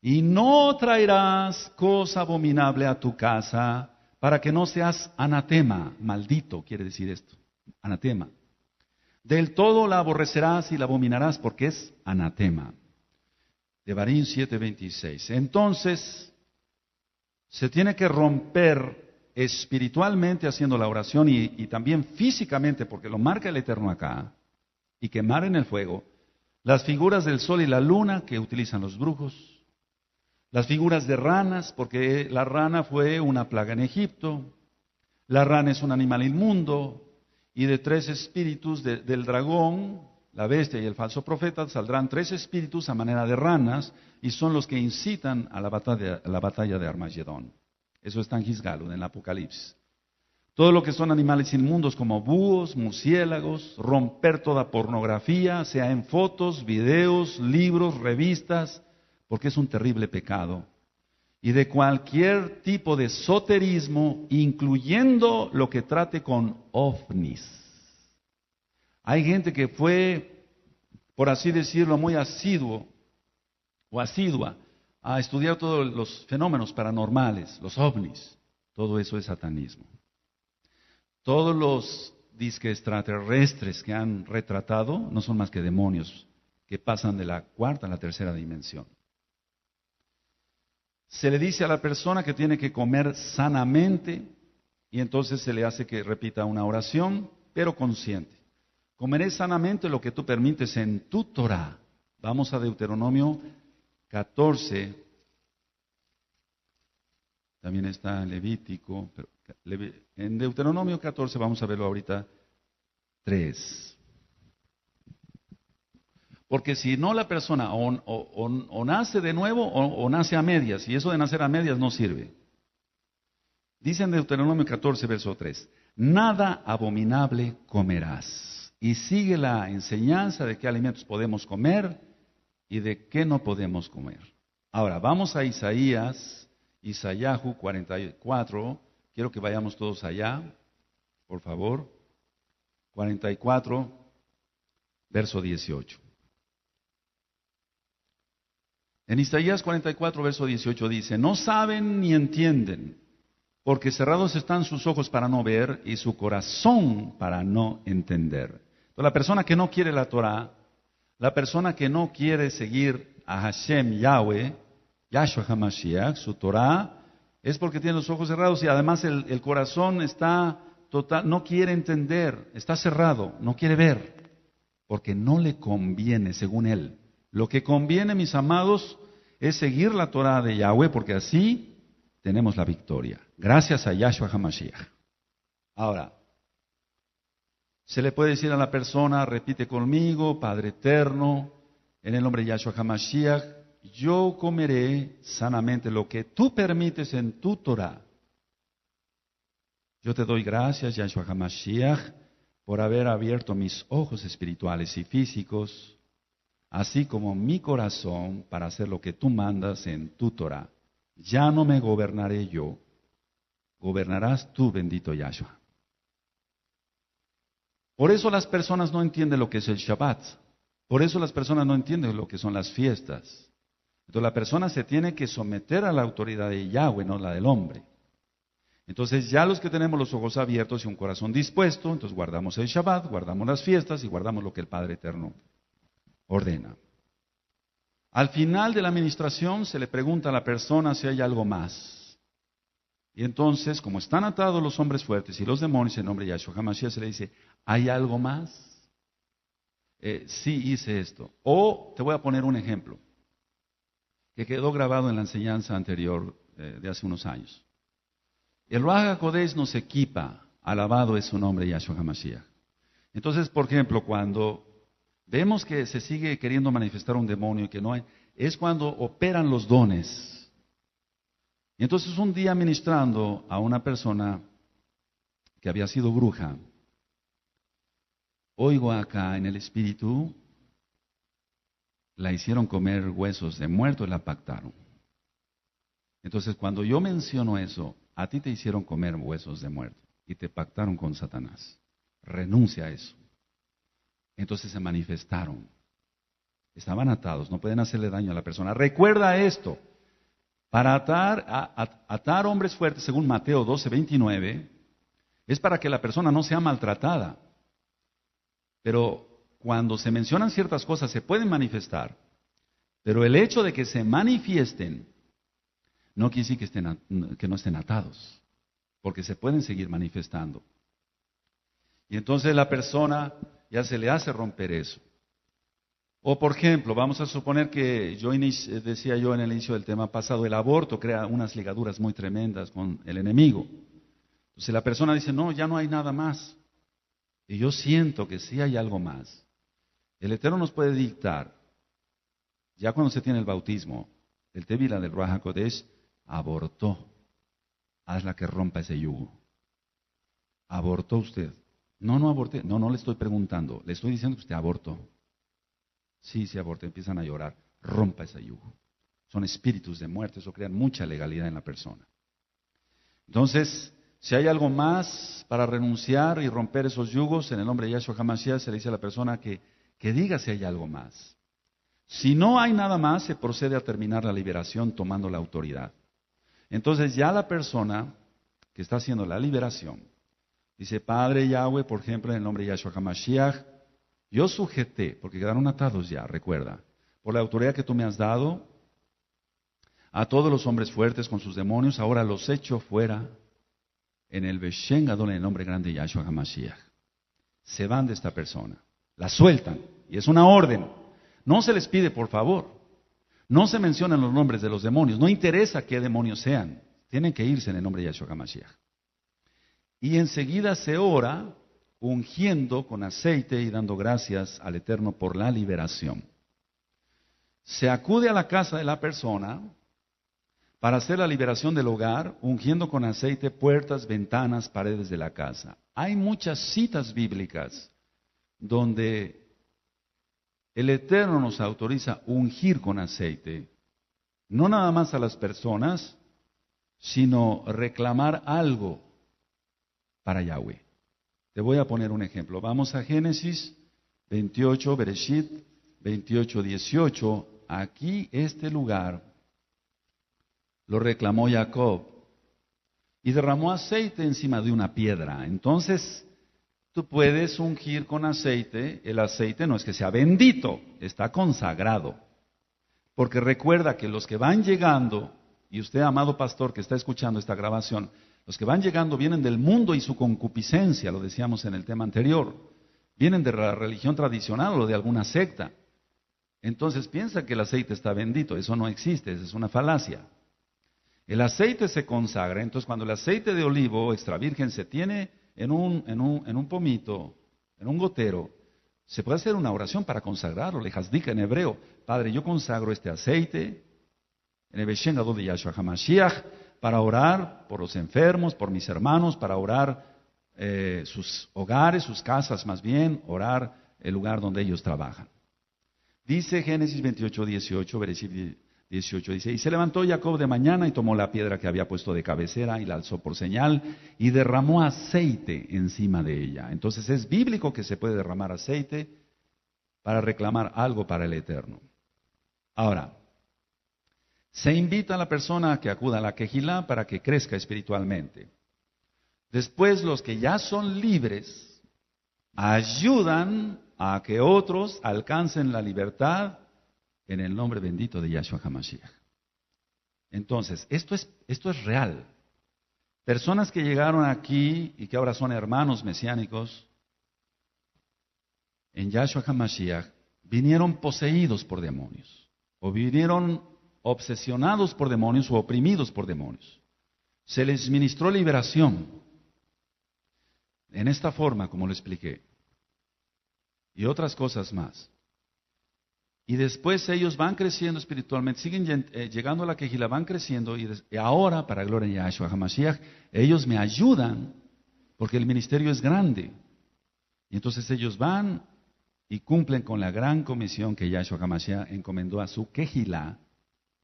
Y no traerás cosa abominable a tu casa, para que no seas anatema, maldito quiere decir esto, anatema. Del todo la aborrecerás y la abominarás, porque es anatema. Devarim 7:26. Entonces, se tiene que romper espiritualmente haciendo la oración y también físicamente, porque lo marca el Eterno acá, y quemar en el fuego las figuras del sol y la luna que utilizan los brujos, las figuras de ranas, porque la rana fue una plaga en Egipto, la rana es un animal inmundo, y de tres espíritus del dragón, la bestia y el falso profeta, saldrán tres espíritus a manera de ranas, y son los que incitan a la batalla de Armagedón. Eso está en Gisgalud, en el Apocalipsis. Todo lo que son animales inmundos como búhos, murciélagos, romper toda pornografía, sea en fotos, videos, libros, revistas, porque es un terrible pecado. Y de cualquier tipo de esoterismo, incluyendo lo que trate con ovnis. Hay gente que fue, por así decirlo, muy asiduo o asidua a estudiar todos los fenómenos paranormales, los ovnis. Todo eso es satanismo. Todos los disque extraterrestres que han retratado no son más que demonios que pasan de la cuarta a la tercera dimensión. Se le dice a la persona que tiene que comer sanamente y entonces se le hace que repita una oración, pero consciente. Comeré sanamente lo que tú permites en tu Torah. Vamos a Deuteronomio 14, también está en Levítico, pero en Deuteronomio 14 vamos a verlo ahorita, 3. Porque si no la persona o nace de nuevo o nace a medias, y eso de nacer a medias no sirve. Dice en Deuteronomio 14, verso 3, nada abominable comerás. Y sigue la enseñanza de qué alimentos podemos comer y de qué no podemos comer. Ahora, vamos a Isayahu 44, quiero que vayamos todos allá, por favor, 44, verso 18. En Isaías 44, verso 18 dice, no saben ni entienden, porque cerrados están sus ojos para no ver y su corazón para no entender. Entonces, la persona que no quiere la Torah, la persona que no quiere seguir a Hashem Yahweh, Yahshua HaMashiach, su Torah, es porque tiene los ojos cerrados y además el corazón está total, no quiere entender, está cerrado, no quiere ver, porque no le conviene según él. Lo que conviene, mis amados, es seguir la Torah de Yahweh, porque así tenemos la victoria. Gracias a Yahshua HaMashiach. Ahora, se le puede decir a la persona, repite conmigo, Padre eterno, en el nombre de Yahshua HaMashiach, yo comeré sanamente lo que tú permites en tu Torah. Yo te doy gracias, Yahshua HaMashiach, por haber abierto mis ojos espirituales y físicos, así como mi corazón, para hacer lo que tú mandas en tu Torah. Ya no me gobernaré yo, gobernarás tú, bendito Yahshua. Por eso las personas no entienden lo que es el Shabbat. Por eso las personas no entienden lo que son las fiestas. Entonces la persona se tiene que someter a la autoridad de Yahweh, no la del hombre. Entonces ya los que tenemos los ojos abiertos y un corazón dispuesto, entonces guardamos el Shabbat, guardamos las fiestas y guardamos lo que el Padre Eterno ordena. Al final de la administración se le pregunta a la persona si hay algo más. Y entonces, como están atados los hombres fuertes y los demonios en nombre de Yahshua HaMashiach, se le dice, ¿hay algo más? Sí hice esto. O te voy a poner un ejemplo que quedó grabado en la enseñanza anterior de hace unos años. El Ruach HaKodesh nos equipa, alabado es su nombre, Yahshua HaMashiach. Entonces, por ejemplo, cuando vemos que se sigue queriendo manifestar un demonio y que no hay, es cuando operan los dones. Y entonces un día ministrando a una persona que había sido bruja, oigo acá en el espíritu, la hicieron comer huesos de muerto y la pactaron. Entonces cuando yo menciono eso, a ti te hicieron comer huesos de muerto y te pactaron con Satanás. Renuncia a eso. Entonces se manifestaron. Estaban atados, no pueden hacerle daño a la persona. Recuerda esto. Para atar hombres fuertes, según Mateo 12:29, es para que la persona no sea maltratada. Pero cuando se mencionan ciertas cosas se pueden manifestar. Pero el hecho de que se manifiesten no quiere decir que no estén atados, porque se pueden seguir manifestando. Y entonces la persona ya se le hace romper eso. O por ejemplo, vamos a suponer que decía yo en el inicio del tema pasado, el aborto crea unas ligaduras muy tremendas con el enemigo. Entonces la persona dice, no, ya no hay nada más. Y yo siento que sí hay algo más. El Eterno nos puede dictar, ya cuando se tiene el bautismo, el Tevila del Ruach HaKodesh abortó. Hazla que rompa ese yugo. ¿Abortó usted? No aborté. No le estoy preguntando. Le estoy diciendo que usted abortó. Sí, aborté. Empiezan a llorar. Rompa ese yugo. Son espíritus de muerte. Eso crea mucha legalidad en la persona. Entonces, si hay algo más para renunciar y romper esos yugos, en el nombre de Yahshua HaMashiach se le dice a la persona que diga si hay algo más. Si no hay nada más, se procede a terminar la liberación tomando la autoridad. Entonces ya la persona que está haciendo la liberación dice, Padre Yahweh, por ejemplo, en el nombre de Yahshua HaMashiach, yo sujeté, porque quedaron atados ya, recuerda, por la autoridad que tú me has dado, a todos los hombres fuertes con sus demonios, ahora los echo fuera en el Beshen Gadol, en el nombre grande de Yahshua HaMashiach. Se van de esta persona, la sueltan, y es una orden. No se les pide, por favor. No se mencionan los nombres de los demonios. No interesa qué demonios sean. Tienen que irse en el nombre de Yahshua HaMashiach. Y enseguida se ora ungiendo con aceite y dando gracias al Eterno por la liberación. Se acude a la casa de la persona para hacer la liberación del hogar, ungiendo con aceite puertas, ventanas, paredes de la casa. Hay muchas citas bíblicas donde el Eterno nos autoriza ungir con aceite, no nada más a las personas, sino reclamar algo para Yahweh. Te voy a poner un ejemplo. Vamos a Génesis 28, Bereshit 28, 18. Aquí este lugar lo reclamó Jacob y derramó aceite encima de una piedra. Entonces, tú puedes ungir con aceite. El aceite no es que sea bendito, está consagrado. Porque recuerda que los que van llegando, y usted, amado pastor que está escuchando esta grabación, los que van llegando vienen del mundo y su concupiscencia, lo decíamos en el tema anterior. Vienen de la religión tradicional o de alguna secta. Entonces piensa que el aceite está bendito. Eso no existe, eso es una falacia. El aceite se consagra. Entonces cuando el aceite de olivo extra virgen se tiene en un pomito, en un gotero, se puede hacer una oración para consagrarlo. Lejazdika en hebreo. Padre, yo consagro este aceite en el Beshen Gadol de Yahshua HaMashiach para orar por los enfermos, por mis hermanos, para orar sus hogares, sus casas más bien, orar el lugar donde ellos trabajan. Dice Génesis 28, 18, versículo 18, dice, y se levantó Jacob de mañana y tomó la piedra que había puesto de cabecera y la alzó por señal y derramó aceite encima de ella. Entonces es bíblico que se puede derramar aceite para reclamar algo para el Eterno. Ahora, se invita a la persona a que acuda a la quejilá para que crezca espiritualmente. Después los que ya son libres ayudan a que otros alcancen la libertad en el nombre bendito de Yahshua HaMashiach. Entonces, esto es real. Personas que llegaron aquí y que ahora son hermanos mesiánicos en Yahshua HaMashiach vinieron poseídos por demonios o vinieron obsesionados por demonios o oprimidos por demonios. Se les ministró liberación en esta forma, como lo expliqué, y otras cosas más. Y después ellos van creciendo espiritualmente, siguen llegando a la Kehilá, van creciendo, y ahora, para gloria de Yahshua HaMashiach, ellos me ayudan, porque el ministerio es grande. Y entonces ellos van y cumplen con la gran comisión que Yahshua HaMashiach encomendó a su Kehilá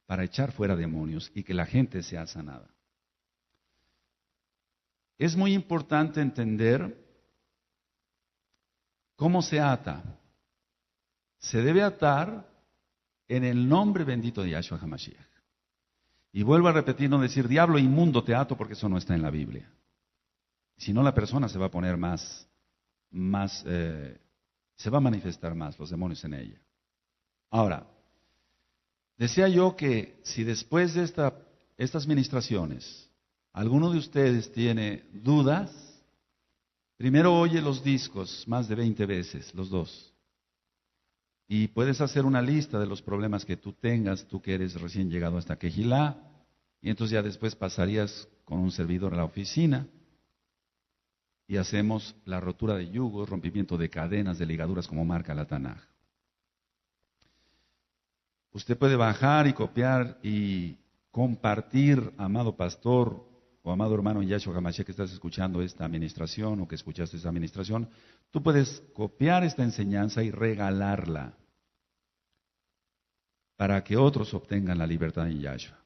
para echar fuera demonios y que la gente sea sanada. Es muy importante entender cómo se ata. Se debe atar en el nombre bendito de Yahshua HaMashiach. Y vuelvo a repetir, no decir diablo inmundo te ato, porque eso no está en la Biblia. Si no, la persona se va a poner se va a manifestar más los demonios en ella. Ahora, decía yo que si después de estas ministraciones alguno de ustedes tiene dudas, primero oye los discos más de 20 veces, los dos. Y puedes hacer una lista de los problemas que tú tengas, tú que eres recién llegado hasta Kehilá, y entonces ya después pasarías con un servidor a la oficina y hacemos la rotura de yugos, rompimiento de cadenas, de ligaduras, como marca la Tanaj. Usted puede bajar y copiar y compartir, amado pastor o amado hermano Yahshua HaMashiach, que estás escuchando esta administración o que escuchaste esta administración. Tú puedes copiar esta enseñanza y regalarla para que otros obtengan la libertad en Yahshua.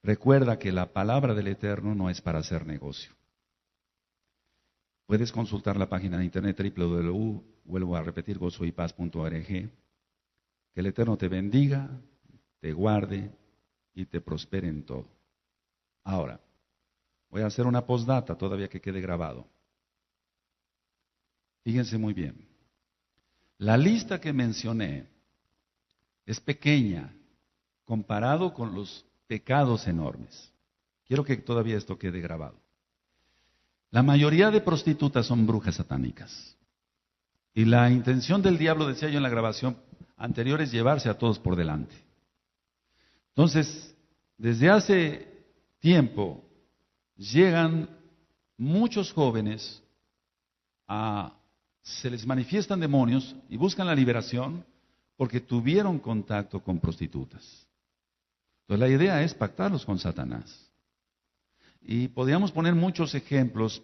Recuerda que la palabra del Eterno no es para hacer negocio. Puedes consultar la página de internet vuelvo a repetir, gozoypaz.org. Que el Eterno te bendiga, te guarde y te prospere en todo. Ahora, voy a hacer una postdata todavía que quede grabado. Fíjense muy bien. La lista que mencioné es pequeña comparado con los pecados enormes. Quiero que todavía esto quede grabado. La mayoría de prostitutas son brujas satánicas. Y la intención del diablo, decía yo en la grabación anterior, es llevarse a todos por delante. Entonces, desde hace tiempo llegan muchos jóvenes se les manifiestan demonios y buscan la liberación porque tuvieron contacto con prostitutas. Entonces la idea es pactarlos con Satanás. Y podríamos poner muchos ejemplos,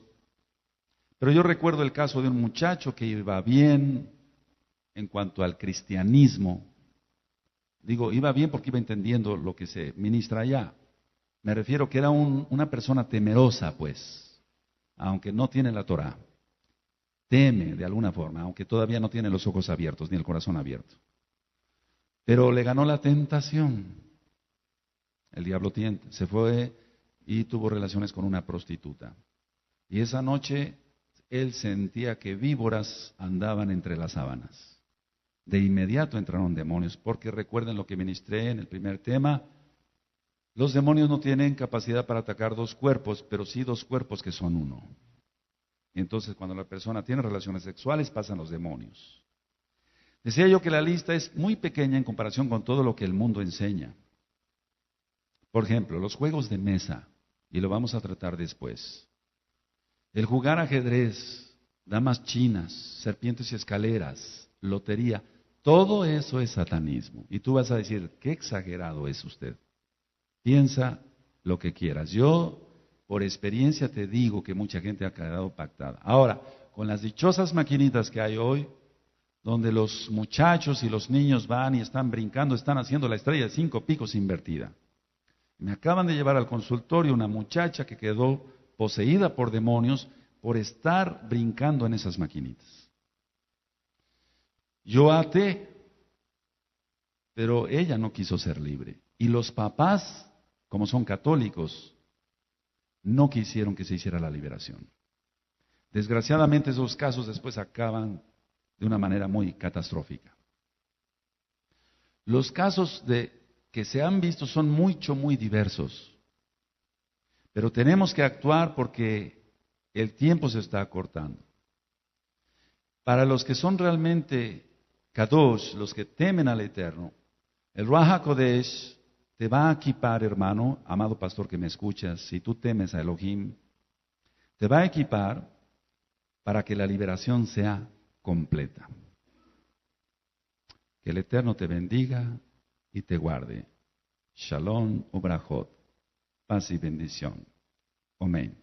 pero yo recuerdo el caso de un muchacho que iba bien en cuanto al cristianismo. Digo, iba bien porque iba entendiendo lo que se ministra allá. Me refiero que era una persona temerosa, pues, aunque no tiene la Torah. Teme de alguna forma, aunque todavía no tiene los ojos abiertos ni el corazón abierto. Pero le ganó la tentación. El diablo se fue y tuvo relaciones con una prostituta. Y esa noche él sentía que víboras andaban entre las sábanas. De inmediato entraron demonios, porque recuerden lo que ministré en el primer tema. Los demonios no tienen capacidad para atacar dos cuerpos, pero sí dos cuerpos que son uno. Y entonces cuando la persona tiene relaciones sexuales pasan los demonios. Decía yo que la lista es muy pequeña en comparación con todo lo que el mundo enseña. Por ejemplo, los juegos de mesa, y lo vamos a tratar después. El jugar ajedrez, damas chinas, serpientes y escaleras, lotería, todo eso es satanismo. Y tú vas a decir, qué exagerado es usted. Piensa lo que quieras. Yo, por experiencia, te digo que mucha gente ha quedado pactada. Ahora, con las dichosas maquinitas que hay hoy, donde los muchachos y los niños van y están brincando, están haciendo la estrella de 5 picos invertida. Me acaban de llevar al consultorio una muchacha que quedó poseída por demonios por estar brincando en esas maquinitas. Yo até, pero ella no quiso ser libre. Y los papás, como son católicos, no quisieron que se hiciera la liberación. Desgraciadamente esos casos después acaban de una manera muy catastrófica. Los casos que se han visto son muy diversos. Pero tenemos que actuar porque el tiempo se está acortando. Para los que son realmente Kadosh, los que temen al Eterno, el Ruach HaKodesh te va a equipar, hermano, amado pastor que me escuchas, si tú temes a Elohim, te va a equipar para que la liberación sea completa. Que el Eterno te bendiga y te guarde. Shalom ubrajot. Paz y bendición. Amén.